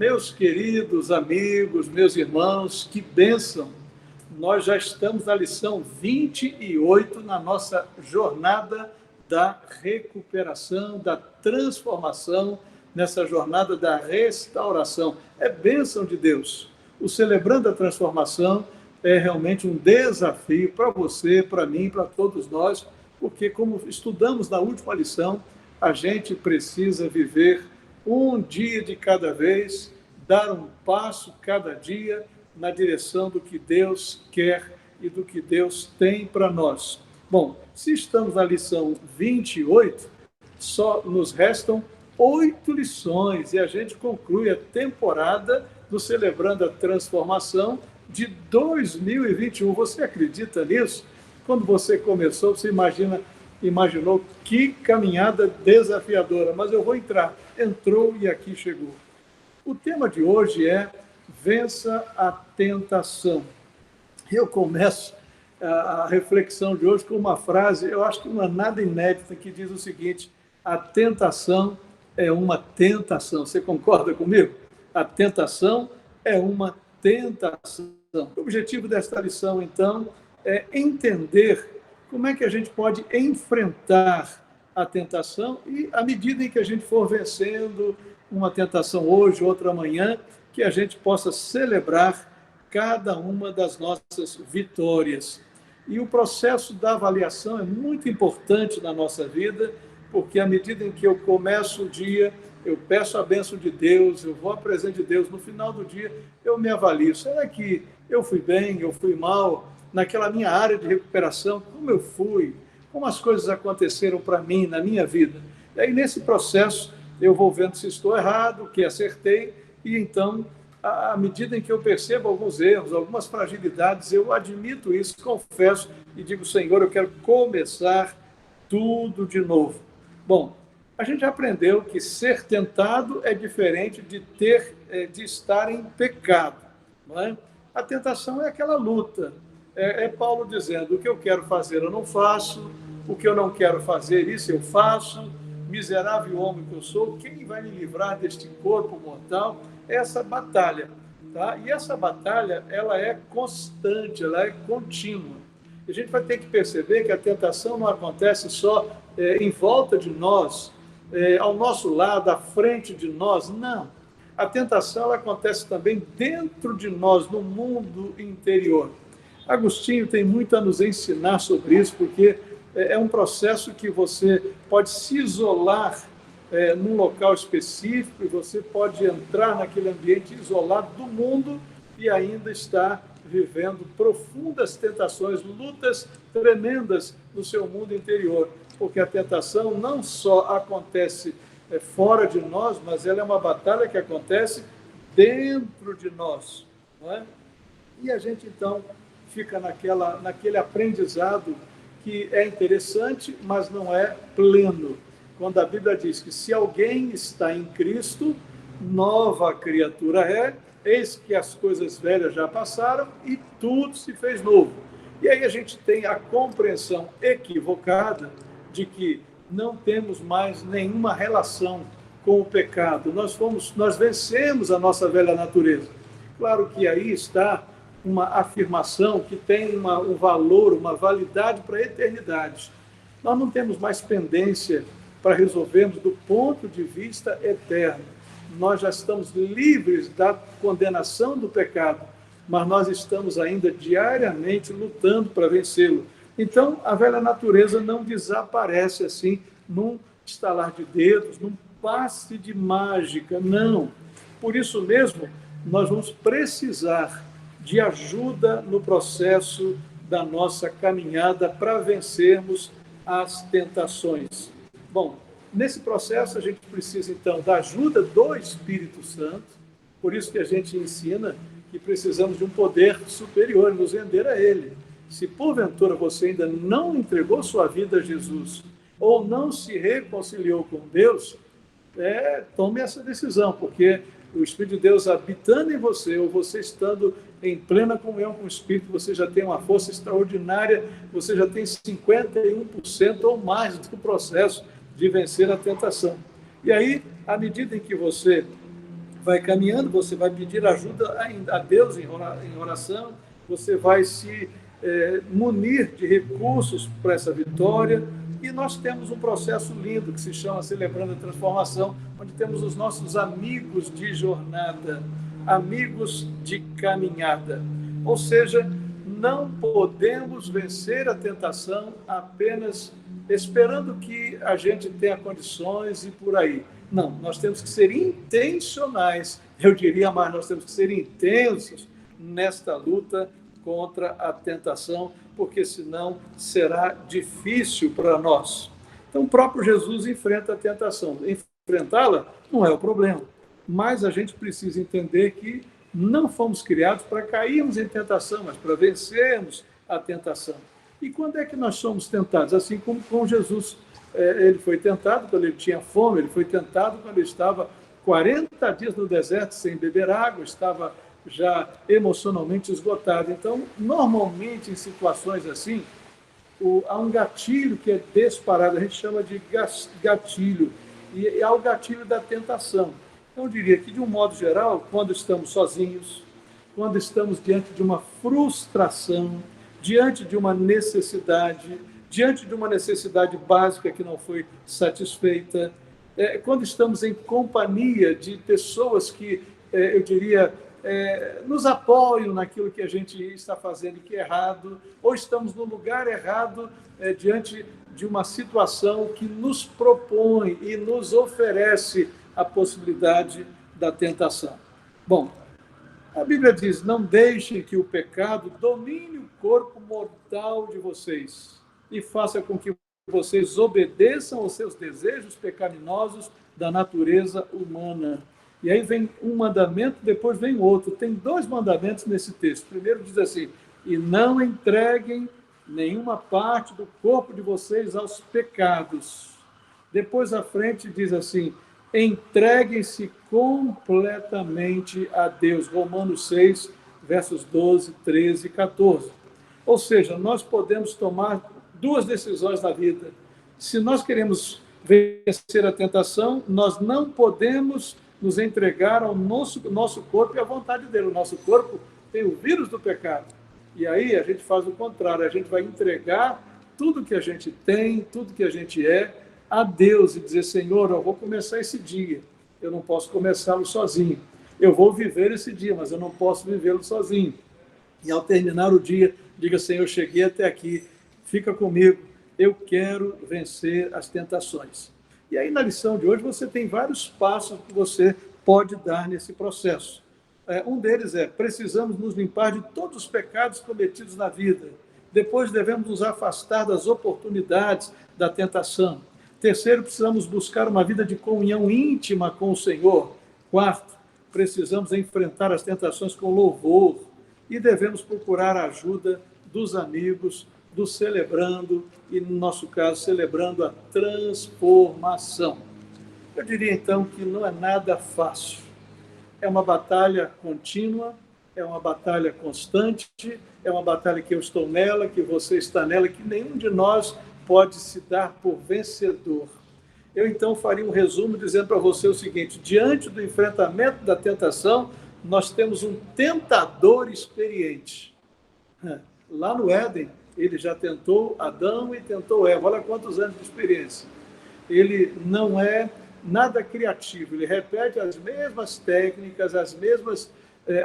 Meus queridos amigos, meus irmãos, que bênção! Nós já estamos na lição 28 na nossa jornada da recuperação, da transformação, nessa jornada da restauração. É bênção de Deus. O Celebrando a Transformação é realmente um desafio para você, para mim, para todos nós, porque, como estudamos na última lição, a gente precisa viver um dia de cada vez, dar um passo cada dia na direção do que Deus quer e do que Deus tem para nós. Bom, se estamos na lição 28, só nos restam 8 lições e a gente conclui a temporada do Celebrando a Transformação de 2021. Você acredita nisso? Quando você começou, você imaginou que caminhada desafiadora, mas eu vou entrar. Entrou e aqui chegou. O tema de hoje é Vença a Tentação. Eu começo a reflexão de hoje com uma frase, eu acho que não é nada inédita, que diz o seguinte: a tentação é uma tentação. Você concorda comigo? A tentação é uma tentação. O objetivo desta lição, então, é entender como é que a gente pode enfrentar a tentação e, à medida em que a gente for vencendo uma tentação hoje, outra amanhã, que a gente possa celebrar cada uma das nossas vitórias. E o processo da avaliação é muito importante na nossa vida, porque à medida em que eu começo o dia, eu peço a bênção de Deus, eu vou à presença de Deus, no final do dia eu me avalio. Será que eu fui bem, eu fui mal? Naquela minha área de recuperação, como eu fui? Como as coisas aconteceram para mim, na minha vida? E aí, nesse processo, eu vou vendo se estou errado, o que acertei, e então, à medida em que eu percebo alguns erros, algumas fragilidades, eu admito isso, confesso e digo: Senhor, eu quero começar tudo de novo. Bom, a gente já aprendeu que ser tentado é diferente de estar em pecado, não é? A tentação é aquela luta. É Paulo dizendo: o que eu quero fazer eu não faço, o que eu não quero fazer, isso eu faço. Miserável homem que eu sou, quem vai me livrar deste corpo mortal? É essa batalha, tá? E essa batalha, ela é constante, ela é contínua. A gente vai ter que perceber que a tentação não acontece só em volta de nós, ao nosso lado, à frente de nós, não. A tentação, ela acontece também dentro de nós, no mundo interior. Agostinho tem muito a nos ensinar sobre isso, porque é um processo que você pode se isolar num local específico, e você pode entrar naquele ambiente isolado do mundo e ainda estar vivendo profundas tentações, lutas tremendas no seu mundo interior, porque a tentação não só acontece fora de nós, mas ela é uma batalha que acontece dentro de nós, não é? E a gente, então, fica naquele aprendizado que é interessante, mas não é pleno. Quando a Bíblia diz que se alguém está em Cristo, nova criatura é, eis que as coisas velhas já passaram e tudo se fez novo. E aí a gente tem a compreensão equivocada de que não temos mais nenhuma relação com o pecado. Nós vencemos a nossa velha natureza. Claro que aí está uma afirmação que tem um valor, uma validade para a eternidade. Nós não temos mais pendência para resolvermos do ponto de vista eterno. Nós já estamos livres da condenação do pecado, mas nós estamos ainda diariamente lutando para vencê-lo. Então, a velha natureza não desaparece assim, num estalar de dedos, num passe de mágica, não. Por isso mesmo, nós vamos precisar de ajuda no processo da nossa caminhada para vencermos as tentações. Bom, nesse processo a gente precisa, então, da ajuda do Espírito Santo, por isso que a gente ensina que precisamos de um poder superior, nos render a Ele. Se porventura você ainda não entregou sua vida a Jesus, ou não se reconciliou com Deus, tome essa decisão, porque o Espírito de Deus habitando em você, ou você estando em plena comunhão com o Espírito, você já tem uma força extraordinária, você já tem 51% ou mais do processo de vencer a tentação. E aí, à medida em que você vai caminhando, você vai pedir ajuda a Deus em oração, você vai se munir de recursos para essa vitória, e nós temos um processo lindo que se chama Celebrando a Transformação, onde temos os nossos amigos de jornada, amigos de caminhada. Ou seja, não podemos vencer a tentação apenas esperando que a gente tenha condições e por aí. Não, nós temos que ser intencionais, eu diria mais, nós temos que ser intensos nesta luta contra a tentação, porque senão será difícil para nós. Então, o próprio Jesus enfrenta a tentação. Enfrentá-la não é o problema, mas a gente precisa entender que não fomos criados para cairmos em tentação, mas para vencermos a tentação. E quando é que nós somos tentados? Assim como com Jesus. Ele foi tentado quando ele tinha fome, ele foi tentado quando ele estava 40 dias no deserto sem beber água, estava já emocionalmente esgotado. Então, normalmente, em situações assim, há um gatilho que é disparado, a gente chama de gatilho, e há o gatilho da tentação. Então, eu diria que, de um modo geral, quando estamos sozinhos, quando estamos diante de uma frustração, diante de uma necessidade básica que não foi satisfeita, quando estamos em companhia de pessoas que, eu diria, nos apoiam naquilo que a gente está fazendo que é errado, ou estamos no lugar errado diante de uma situação que nos propõe e nos oferece a possibilidade da tentação. Bom, a Bíblia diz, não deixem que o pecado domine o corpo mortal de vocês e faça com que vocês obedeçam aos seus desejos pecaminosos da natureza humana. E aí vem um mandamento, depois vem outro. Tem 2 mandamentos nesse texto. Primeiro diz assim, e não entreguem nenhuma parte do corpo de vocês aos pecados. Depois à frente diz assim, entreguem-se completamente a Deus. Romanos 6, versos 12, 13 e 14. Ou seja, nós podemos tomar 2 decisões na vida. Se nós queremos vencer a tentação, nós não podemos nos entregar ao nosso corpo e à vontade dele. O nosso corpo tem o vírus do pecado. E aí a gente faz o contrário, a gente vai entregar tudo que a gente tem, tudo que a gente é, a Deus e dizer, Senhor, eu vou começar esse dia, eu não posso começá-lo sozinho. Eu vou viver esse dia, mas eu não posso vivê-lo sozinho. E ao terminar o dia, diga, Senhor, eu cheguei até aqui, fica comigo, eu quero vencer as tentações. E aí, na lição de hoje, você tem vários passos que você pode dar nesse processo. Um deles é, precisamos nos limpar de todos os pecados cometidos na vida. Depois, devemos nos afastar das oportunidades da tentação. Terceiro, precisamos buscar uma vida de comunhão íntima com o Senhor. Quarto, precisamos enfrentar as tentações com louvor. E devemos procurar a ajuda dos amigos, do celebrando, e no nosso caso, celebrando a transformação. Eu diria então que não é nada fácil. É uma batalha contínua, é uma batalha constante, é uma batalha que eu estou nela, que você está nela, que nenhum de nós pode se dar por vencedor. Eu então faria um resumo dizendo para você o seguinte, diante do enfrentamento da tentação, nós temos um tentador experiente. Lá no Éden, ele já tentou Adão e tentou Eva. Olha quantos anos de experiência. Ele não é nada criativo, ele repete as mesmas técnicas, as mesmas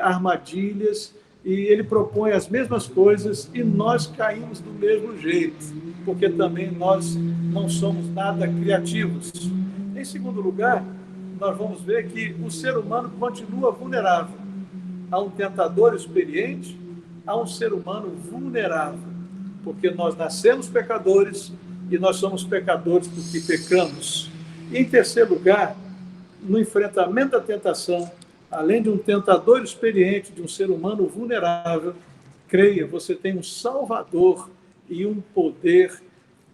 armadilhas, e ele propõe as mesmas coisas, e nós caímos do mesmo jeito, porque também nós não somos nada criativos. Em segundo lugar, nós vamos ver que o ser humano continua vulnerável. Há um tentador experiente, há um ser humano vulnerável, porque nós nascemos pecadores e nós somos pecadores porque pecamos. E, em terceiro lugar, no enfrentamento da tentação, além de um tentador experiente, de um ser humano vulnerável, creia, você tem um Salvador e um poder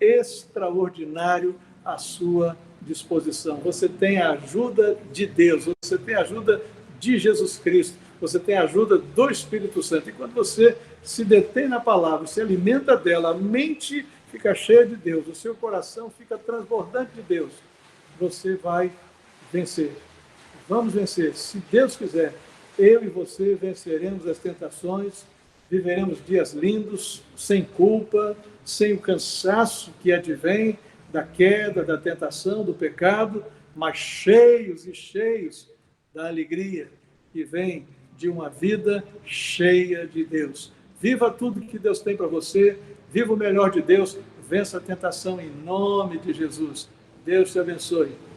extraordinário à sua disposição. Você tem a ajuda de Deus, você tem a ajuda de Jesus Cristo, você tem a ajuda do Espírito Santo. E quando você se detém na palavra, se alimenta dela, a mente fica cheia de Deus, o seu coração fica transbordante de Deus, você vai vencer. Vamos vencer. Se Deus quiser, eu e você venceremos as tentações, viveremos dias lindos, sem culpa, sem o cansaço que advém da queda, da tentação, do pecado, mas cheios e cheios da alegria que vem de uma vida cheia de Deus. Viva tudo que Deus tem para você, viva o melhor de Deus, vença a tentação em nome de Jesus. Deus te abençoe.